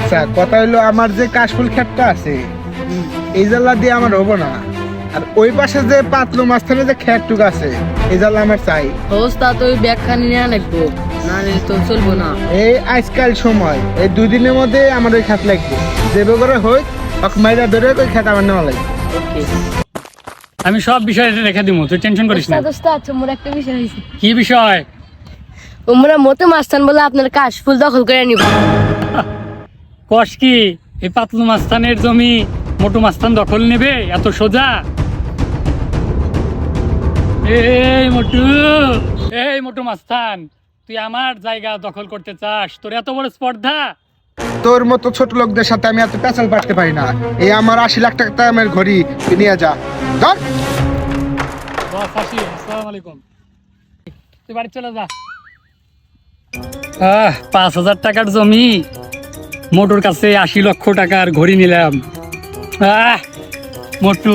আচ্ছা কথা হইলো আমার যে কাশফুল ক্ষেতটা আছে এই জায়গা দিয়ে আমার হবো না, আর ওই পাশে যে পাতলু মাঝখানে যে ক্ষেতটুকু আছে এই জায়গা আমার চাই। অবস্থা তো ওই ব্যাগখানি নিয়ে লাগবো, না নিলে তো চলবো না। এই আজকাল সময় এই 2 দিনের মধ্যে আমার ওই খাত লাগবে, যেবে করে হই মাইরা ধরে ওই খাত আমার নেওয়া লাগবে। ওকে আমি সব বিষয় রেখে দিব, তুই টেনশন করিস না। আচ্ছা মোর একটা বিষয় হয়েছে, কি বিষয়? ওমরা মতো মাস্তান বলে আপনার কাশফুল দখল করে নিব। কস কি এই পাতলু মাস্তানের জমি মোটু মাস্তান দখল নেবে এত সোজা? এই মোটু মাস্তান, তুই আমার জায়গা দখল করতে চাস? তোর এত বড় স্পর্ধা? তোর মতো ছোট লোকদের সাথে আমি এত পেঁচাল পাঠতে পারি না। এই আমার 80 লাখ টাকা দামের ঘড়ি তুই নিয়ে যা, ধর। বস আসি, আসসালামু আলাইকুম। তুই বাড়ি চলে যা। 5,000 টাকার জমি, মোটুর কাছে 80 লক্ষ টাকার ঘড়ি নিলাম। মোটু